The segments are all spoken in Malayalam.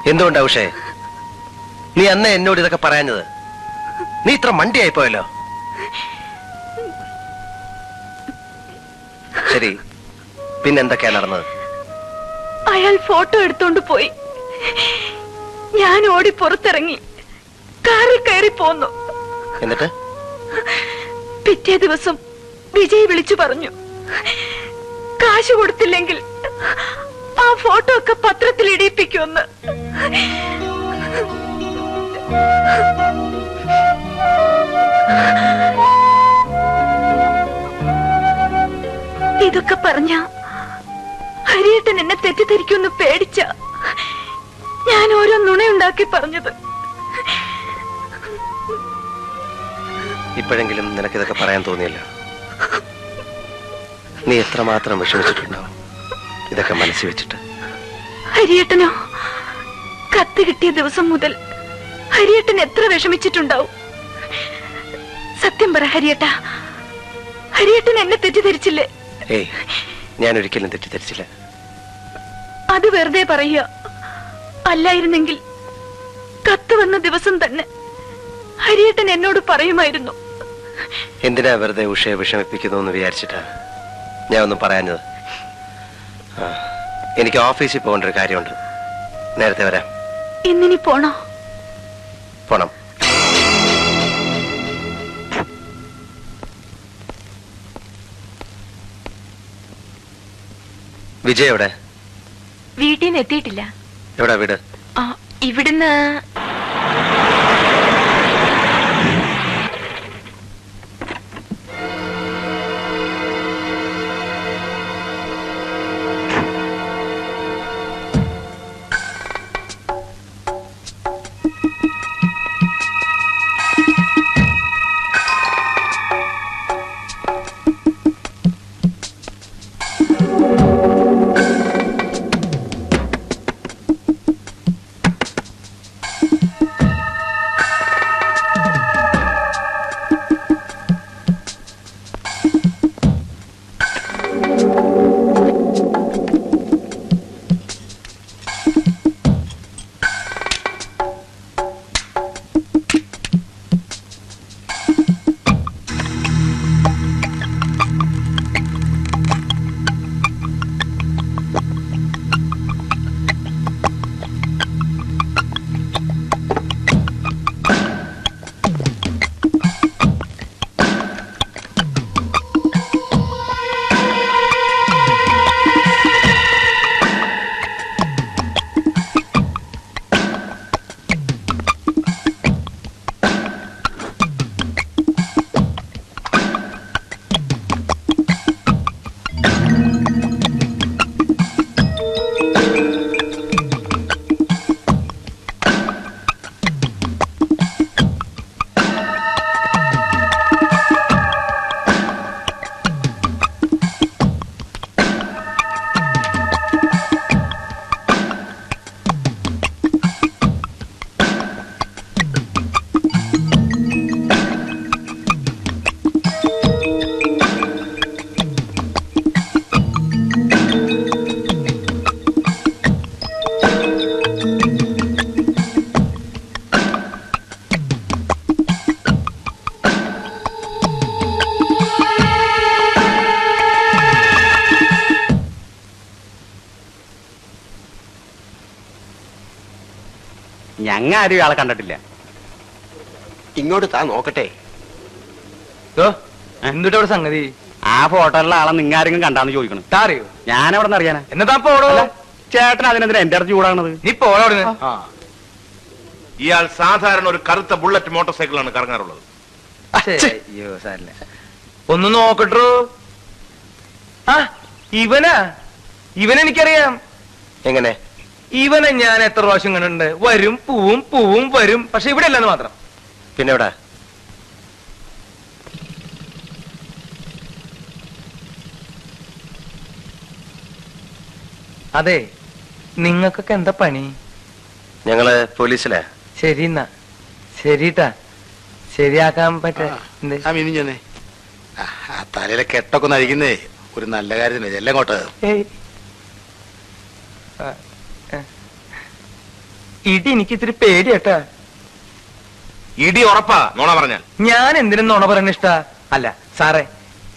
എന്തുകൊണ്ടാ ഉഷേ നീ അന്ന് എന്നോട് ഇതൊക്കെ പറയാഞ്ഞത്? നീ ഇത്ര മണ്ടിയായിപ്പോയല്ലോ. ശരി, പിന്നെന്തൊക്കെയാ നടന്നത്? അയാൾ ഫോട്ടോ എടുത്തോണ്ട് പോയി. ഞാൻ ഓടി പുറത്തിറങ്ങി കാറിൽ കയറി പോന്നു. എന്നിട്ട് പിറ്റേ ദിവസം വിജയ് വിളിച്ചു പറഞ്ഞു, കാശ് കൊടുത്തില്ലെങ്കിൽ ആ ഫോട്ടോ ഒക്കെ പത്രത്തിൽ ഇടിയിപ്പിക്കുമെന്ന്. ഇതൊക്കെ പറഞ്ഞ ഹരിയേട്ടൻ എന്നെ തെറ്റിദ്ധരിക്കുമെന്ന് പേടിച്ച ഞാൻ ഓരോ നുണയുണ്ടാക്കി പറഞ്ഞത്. ഇപ്പോഴെങ്കിലും നിനക്കിതൊക്കെ പറയാൻ തോന്നിയല്ലോ. നീ എത്രമാത്രം വിഷമിച്ചിട്ടുണ്ടാവും ഇതൊക്കെ മനസ്സിൽ വെച്ചിട്ട്. ഹരിയേട്ടനോ, കത്ത് കിട്ടിയ ദിവസം മുതൽ ഹരിയേട്ടൻ എത്ര വിഷമിച്ചിട്ടുണ്ടാവും. സത്യം പറ ഹരിയേട്ട, ഹരിയേട്ടൻ എന്നെ തെറ്റിദ്ധരിച്ചില്ലേ? ഏയ്, ഞാൻ ഒരിക്കലും തെറ്റിദ്ധരിച്ചില്ല. അത് വെറുതെ പറയുക. അല്ലായിരുന്നെങ്കിൽ കത്ത് വന്ന ദിവസം തന്നെ ഹരിയേട്ടൻ എന്നോട് പറയുമായിരുന്നു. എന്തിനാ വെറുതെ ഉഷയെ വിഷമിപ്പിക്കുന്നു എന്ന് വിചാരിച്ചിട്ടാ ഞാൻ ഒന്നും പറയാഞ്ഞത്. എനിക്ക് ഓഫീസിൽ പോകേണ്ട ഒരു കാര്യമുണ്ട്. നേരത്തെ വരാം. ഇന്നിനി പോണോ? പോണം. വിജയ് എവിടെ? വീട്ടിൽ നിന്ന് എത്തിയിട്ടില്ല. എവിടെ വീട്? ഇവിടുന്ന് ഞങ്ങാരും ആളെ കണ്ടിട്ടില്ല. ഇങ്ങോട്ട് താ നോക്കട്ടെ. എന്തുട്ടാ സംഗതി? ആ ഫോട്ടോയിലുള്ള ആളെ നിങ്ങാരെങ്കിലും കണ്ടാന്ന് ചോദിക്കണം. അറിയോ? ഞാനെവിടെ നിന്ന് അറിയാനാ? എന്നതാ പോടോ. ചേട്ടൻ അതിനെന്തിനാ എന്റെ അടുത്ത് ചൂടാണത്? നീ പോടോ. ഇയാൾ സാധാരണ ഒരു കറുത്ത ബുള്ളറ്റ് മോട്ടോർ സൈക്കിളാണ് കറങ്ങാറുള്ളത്. അയ്യോ സാരല്ല, ഒന്ന് നോക്കട്ടോ. ഇവനെനിക്കറിയാം. എങ്ങനെ? ഇവനെ ഞാൻ എത്ര പ്രാവശ്യം കണ്ടിട്ടുണ്ട്. വരും പൂവും വരും, പക്ഷെ ഇവിടെ അല്ലെന്ന് മാത്രം. പിന്നെ എവിടെ? അതെ, നിങ്ങൾക്കൊക്കെ എന്താ പണി? ഞങ്ങള് പോലീസിലാ. ശരി എന്നാ ശരിട്ടാ, ശരിയാക്കാൻ പറ്റേ. തലയിലെ കെട്ടൊക്കെ ഒന്ന് അഴിക്കുന്നേ ഒരു നല്ല കാര്യത്തിന്. എല്ലാം കോട്ട് ഇടി എനിക്ക് ഇത്തിരി പേടിയട്ടാ. ഇടി ഉറപ്പാ നോണ പറഞ്ഞാൽ. ഞാൻ എന്തിനും നുണ പറയണ ഇഷ്ടാ? അല്ല സാറേ,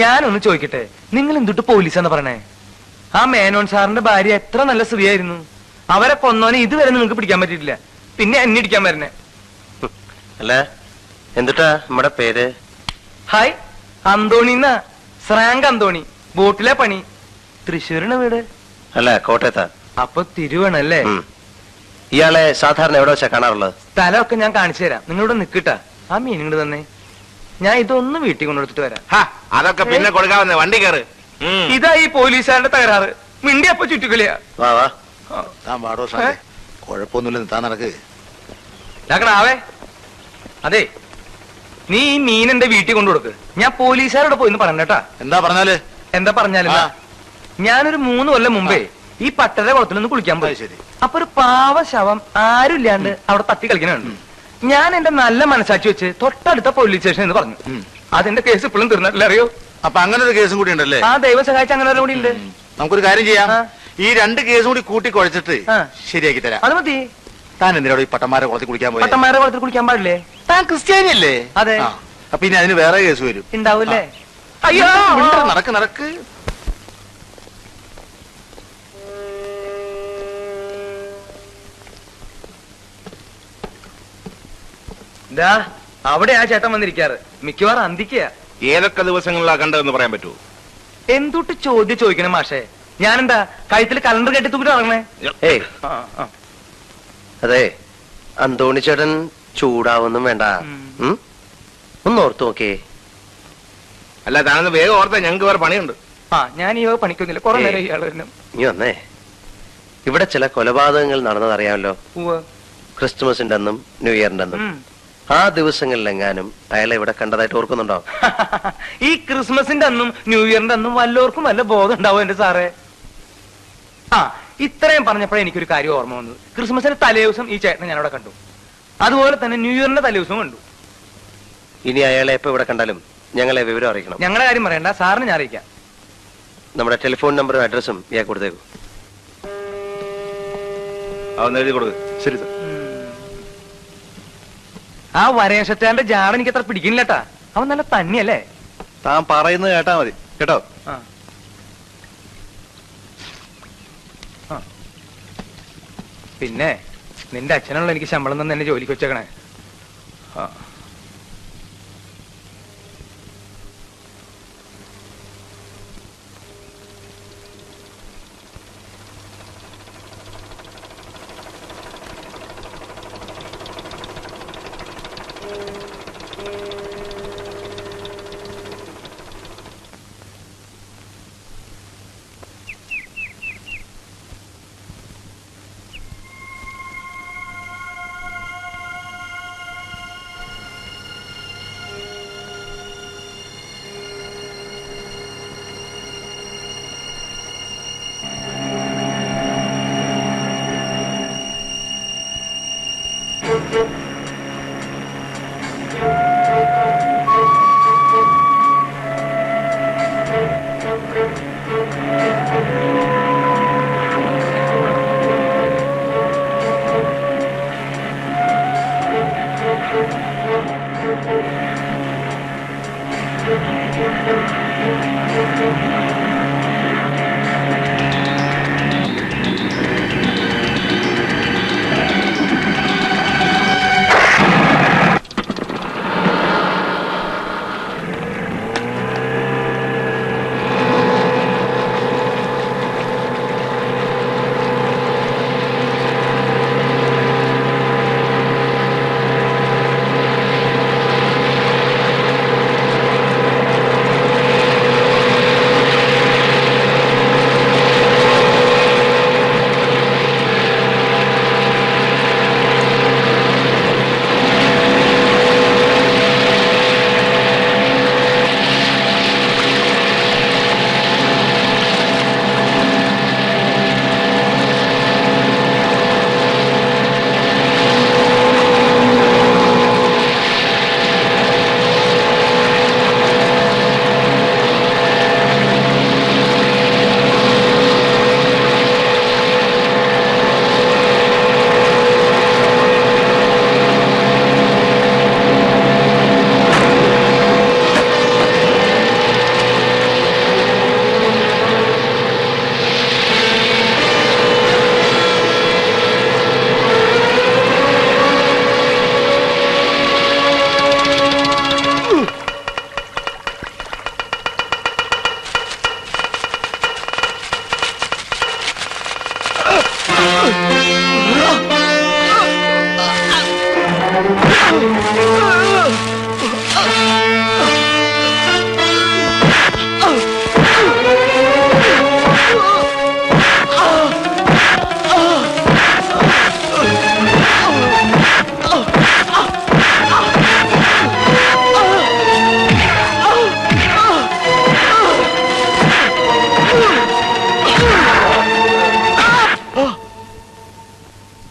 ഞാനൊന്ന് ചോദിക്കട്ടെ, നിങ്ങൾ എന്തുട്ട് പോലീസാന്ന് പറയണേ? ആ മേനോൻ സാറിന്റെ ഭാര്യ എത്ര നല്ല സ്ത്രീയായിരുന്നു. അവരെ കൊന്നോനെ ഇതുവരെ നിങ്ങൾക്ക് പിടിക്കാൻ പറ്റിയിട്ടില്ല, പിന്നെ എന്നെ ഇടിക്കാൻ വരണേ. അല്ല എന്തുട്ടാ നമ്മുടെ പേര്? ഹായ്, അന്തോണിന്നാ. ശ്രാങ്ക് അന്തോണി. ബോട്ടിലെ പണി. തൃശ്ശൂരിന് വീട്. അല്ല കോട്ടയത്താ. അപ്പൊ തിരുവണല്ലേ? ഉം. ഇയാളെ സാധാരണ എവിടെ വെച്ചാ കാണാറുള്ളത്? സ്ഥലമൊക്കെ ഞാൻ കാണിച്ചു തരാം. നിങ്ങളിവിടെ നിക്കട്ടാ. ആ മീൻ ഇങ്ങോട്ട് തന്നെ. ഞാൻ ഇതൊന്ന് വീട്ടിൽ കൊണ്ടുകൊടുത്തിട്ട് വരാം. ഹാ, അതൊക്കെ പിന്നെ കൊടുക്കാവുന്ന വണ്ടി കയറ്. ഇതാ ഈ പോലീസുകാരുടെ തകരാറ്. മിണ്ടി അപ്പൊ ചുറ്റുകളിയാ. വാ വാ. താൻ പാടോ സാറേ, കുഴപ്പമൊന്നുമില്ലെന്ന് താൻ നടക്ക്. ആവേ. അതെ, നീ ഈ മീൻ എന്റെ വീട്ടിൽ കൊണ്ടുകൊടുക്ക്. ഞാൻ പോലീസുകാരോട് പോയിന്ന് പറഞ്ഞേട്ടാ. എന്താ പറഞ്ഞാല്? എന്താ പറഞ്ഞാലും ആ. ഞാനൊരു 3 കൊല്ലം മുമ്പേ ഈ പട്ടര കുളത്തിലൊന്ന് കുളിക്കാൻ പോയി. അത് ശരി. അപ്പൊ ഒരു പാവ ശവം ആരും ഇല്ലാണ്ട് അവിടെ തട്ടി കളിക്കണുണ്ട്. ഞാൻ എന്റെ നല്ല മനസാക്ഷി വെച്ച് തൊട്ടടുത്ത പോലീസ് സ്റ്റേഷൻ എന്ന് പറഞ്ഞു. അതിന്റെ കേസ് ഇപ്പോഴും തീർന്നിട്ടില്ല, അറിയോ? അപ്പൊ അങ്ങനെ ഒരു കേസും കൂടി ഉണ്ടല്ലേ? ആ, ദൈവം സഹായിച്ച അങ്ങനെ കൂടി ഉണ്ട്. നമുക്കൊരു കാര്യം ചെയ്യാം. ആ. ഈ 2 കേസും കൂടി കൂട്ടി കുഴച്ചിട്ട് ആ. ശരിയാക്കി തരാം. അത് മതി. താൻ എന്തിനോട് ഈ പട്ടന്മാരെ കുളത്തിൽ കുളിക്കാൻ പോയി? പട്ടന്മാരുടെ കുളത്തിൽ കുളിക്കാൻ പാടില്ലേ? താൻ ക്രിസ്ത്യാനി അല്ലേ? അതെ. ആ. അപ്പൊ ഇനി അതിന് വേറെ കേസ് വരും. ഉണ്ടാവൂല്ലേ? അയ്യോ, മിണ്ടരുത്, നടക്ക് നടക്ക്. ദാ, അവിടെ ആ ചേട്ടൻ വന്നിരിക്കാറ്. മിക്കവാറും അന്തിക്കുക. ഏതൊക്കെ ദിവസങ്ങളിലാ കണ്ടതെന്ന് പറയാൻ പറ്റുമോ? എന്തുട്ട് ചോദ്യം ചോദിക്കണം മാഷേ? ഞാനെന്താ കഴുത്തിൽ കലണ്ടർ കെട്ടി തൂക്കിട്ട് ഇറങ്ങണേ? ഏയ് അതെ, അന്തോണി ചേട്ടൻ ചൂടാവൊന്നും വേണ്ട. ഉം? ഒന്ന് ഓർത്തു നോക്കേ. അല്ല, താനൊന്ന് വേഗം ഓർത്താ ഞങ്ങൾക്ക് വേറെ പണിയുണ്ട്. ഞാൻ ഈ പണിക്കൊന്നുമില്ല. കുറെ നേരം ഇയാള് തന്നെ. നീ വന്നേ. ഇവിടെ ചില കൊലപാതകങ്ങൾ നടന്നതറിയാമല്ലോ. ക്രിസ്തുമസിന്റെ അന്നും ന്യൂ ഇയറിന്റെ അന്നും. ആ ദിവസങ്ങളിലെങ്ങാനും അയാളെ ഇവിടെ കണ്ടതായിട്ട് ഓർക്കുന്നുണ്ടോ? ഈ ക്രിസ്മസിന്റെ അന്നും ന്യൂ ഇയറിന്റെ അന്നും വല്ലവർക്കും വല്ല ബോധം ഉണ്ടാവും എന്റെ സാറേ. ഇത്രയും പറഞ്ഞപ്പോഴേ എനിക്കൊരു കാര്യം ഓർമ്മ വന്നത്. ക്രിസ്മസിന്റെ തലേദിവസം ഈ ചേട്ടനെ ഞാനവിടെ കണ്ടു. അതുപോലെ തന്നെ ന്യൂ ഇയറിന്റെ തലേദിവസം കണ്ടു. ഇനി അയാളെ എപ്പോ ഇവിടെ കണ്ടാലും ഞങ്ങളെ വിവരം അറിയിക്കണം. ഞങ്ങളുടെ കാര്യം പറയണ്ട, സാറിന് ഞാൻ അറിയിക്കാം. നമ്മുടെ ടെലിഫോൺ നമ്പറും അഡ്രസ്സും ഇയാൾ കൊടുത്തേക്കും. അതൊന്ന് എഴുതി കൊടുക്ക്. ശരി സാർ. ആ വരേഷറ്റാന്റെ ജാട എനിക്ക് അത്ര പിടിക്കുന്നില്ലട്ടാ. അവൻ നല്ല തന്നെയല്ലേ? താൻ പറയുന്നത് കേട്ടാ മതി കേട്ടോ. പിന്നെ നിന്റെ അച്ഛനുള്ള എനിക്ക് ശമ്പളം തന്നെ എന്നെ ജോലിക്ക് വെച്ചേക്കണേ.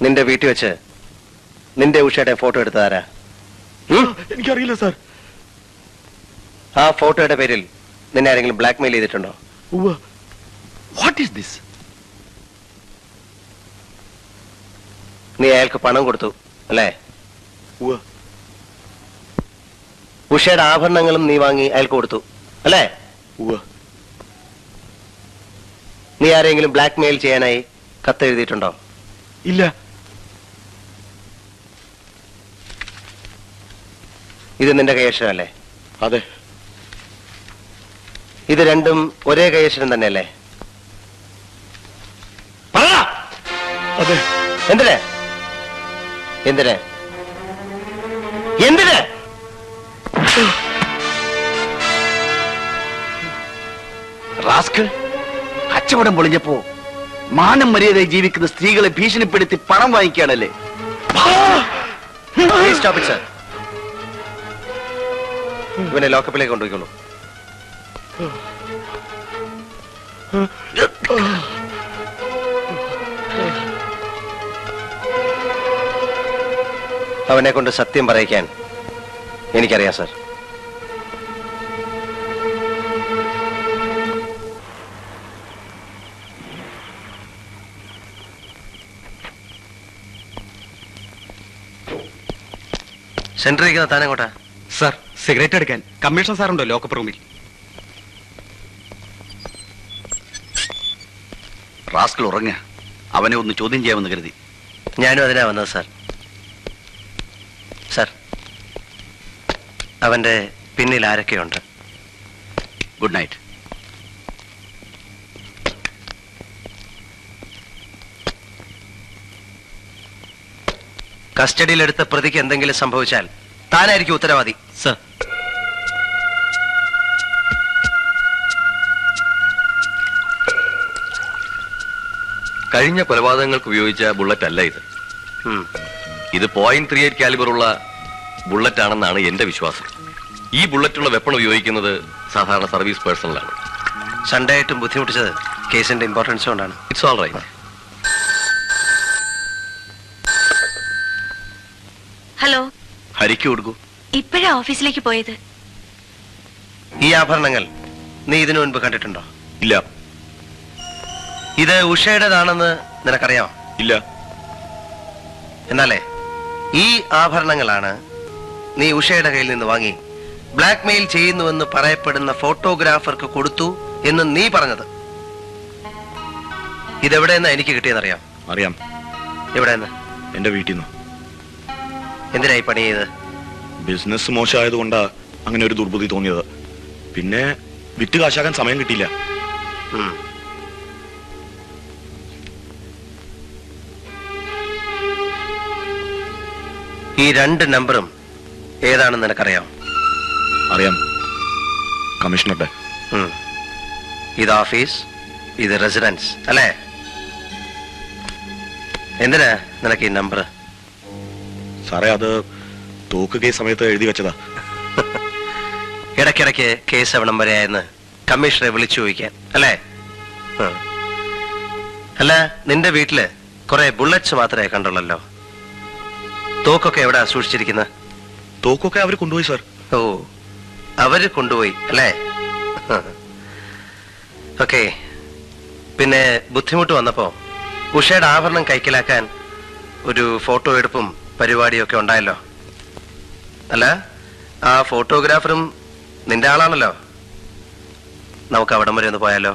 നിന്റെ വീട്ടിൽ വെച്ച് നിന്റെ ഉഷയുടെ ഫോട്ടോ എടുത്തതാരാ? എനിക്കറിയില്ല സാർ. ആ ഫോട്ടോയുടെ പേരിൽ നിന്നെ ആരെങ്കിലും ബ്ലാക്ക്മെയിൽ ചെയ്തിട്ടുണ്ടോ? What is this? നീ അയാൾക്ക് പണം കൊടുത്തു അല്ലേ? ഉഷയുടെ ആഭരണങ്ങളും നീ വാങ്ങി അയാൾക്ക് കൊടുത്തു അല്ലേ? നീ ആരെങ്കിലും ബ്ലാക്ക്മെയിൽ ചെയ്യാനായി കത്ത് എഴുതിയിട്ടുണ്ടോ? ഇല്ല. ഇത് നിന്റെ കൈയക്ഷരമല്ലേ? അതെ. ഇത് രണ്ടും ഒരേ കൈയക്ഷരം തന്നെയല്ലേ? അതെ. എന്തിന് എന്തിന് എന്തിന്? റാസ്കൾ, കച്ചവടം പൊളിഞ്ഞപ്പോ മാനം മര്യാദയായി ജീവിക്കുന്ന സ്ത്രീകളെ ഭീഷണിപ്പെടുത്തി പണം വാങ്ങിക്കുകയാണല്ലേ? Please stop it, sir. ഇവനെ ലോക്കപ്പിലേക്ക് കൊണ്ടുപോയിക്കോളൂ. അവനെ കൊണ്ട് സത്യം പറയിക്കാൻ എനിക്കറിയാം സർ. സെന്ററിരിക്കുന്ന താനെങ്ങോട്ടാ? സാർ, സിഗരറ്റ് എടുക്കാൻ കമ്മീഷൻ സാറുണ്ടോ ലോക്കപ്പ് റൂമിൽ? റാസ്കൾ ഉറങ്ങ, അവനെ ഒന്ന് ചോദ്യം ചെയ്യാമെന്ന് കരുതി. ഞാനും അതിനാ വന്നത് സാർ. സാർ, അവന്റെ പിന്നിൽ ആരൊക്കെയുണ്ട്? Good night. കസ്റ്റഡിയിലെടുത്ത പ്രതിക്ക് എന്തെങ്കിലും സംഭവിച്ചാൽ താനായിരിക്കും ഉത്തരവാദി. സർ. കഴിഞ്ഞ കൊലപാതകങ്ങൾക്ക് ഉപയോഗിച്ച ബുള്ളറ്റ് അല്ല ഇത്. ഇത് .38 കാലിബർ ഉള്ള ബുള്ളറ്റ് ആണെന്നാണ് എന്റെ വിശ്വാസം. ഈ ബുള്ളറ്റുള്ള വെപ്പൺ ഉപയോഗിക്കുന്നത് സാധാരണ സർവീസ് പേഴ്സണലാണ്. സൺഡേ ആയിട്ടും ബുദ്ധിമുട്ടിച്ചത് കേസിന്റെ ഇമ്പോർട്ടൻസ് കൊണ്ടാണ്. It's all right. ഹലോ, ഹരിക്ക് കൊടുക്കൂ. ഇപ്പോഴാ ഓഫീസിലേക്ക് പോയത്. ഈ ആഭരണങ്ങൾ നീ ഇതിനു മുൻപ് കണ്ടിട്ടുണ്ടോ? ഇല്ല. ഇത് ഉഷയുടേതാണെന്ന് നിനക്കറിയാമോ? ഇല്ല. എന്നാലേ ഈ ആഭരണങ്ങളാണ് നീ ഉഷയുടെ കയ്യിൽ നിന്ന് വാങ്ങി ബ്ലാക്ക്മെയിൽ ചെയ്യുന്നുവെന്ന് പറയപ്പെടുന്ന ഫോട്ടോഗ്രാഫർക്ക് കൊടുത്തു എന്ന് നീ പറഞ്ഞത്. ഇതെവിടെയെന്നാ എനിക്ക് കിട്ടിയെന്നറിയാം? അറിയാം. എവിടെയെന്ന്? എന്റെ വീട്ടിൽ നിന്ന്. എന്തിനായി പണി ചെയ്ത്? ബിസിനസ് മോശമായതുകൊണ്ടാ അങ്ങനെ ഒരു ദുർബുദ്ധി തോന്നിയത്. പിന്നെ വിറ്റ് കാശാക്കാൻ സമയം കിട്ടിയില്ല. ഈ രണ്ട് നമ്പറും ഏതാണെന്ന് നിനക്കറിയാം? അറിയാം. കമ്മീഷണറുടെ. ഇത് ഓഫീസ്, ഇത് റെസിഡൻസ് അല്ലേ? എന്തിനാ നിനക്ക് ഈ നമ്പർ? സാറേ, അത് തോക്ക് കേസ് സമയത്ത് എഴുതി വെച്ചതാ. ഇടയ്ക്കിടയ്ക്ക് കേസ് എവിടം വരെയായെന്ന് കമ്മീഷണറെ വിളിച്ചു ചോദിക്കാൻ അല്ലേ? അല്ല, നിന്റെ വീട്ടില് കുറെ ബുള്ളറ്റ്സ് മാത്രമേ കണ്ടുള്ളല്ലോ. തോക്കൊക്കെ എവിടാ സൂക്ഷിച്ചിരിക്കുന്നത്? തോക്കൊക്കെ അവർ കൊണ്ടുപോയി സാർ. ഓ, അവര് കൊണ്ടുപോയി അല്ലേ? ഓക്കെ. പിന്നെ ബുദ്ധിമുട്ട് വന്നപ്പോ ഉഷയുടെ ആഭരണം കൈക്കലാക്കാൻ ഒരു ഫോട്ടോ എടുപ്പും പരിപാടിയൊക്കെ ഉണ്ടായല്ലോ. അല്ല, ആ ഫോട്ടോഗ്രാഫറും നിന്റെ ആളാണല്ലോ. നമുക്ക് അവിടം വരെ ഒന്ന് പോയാലോ?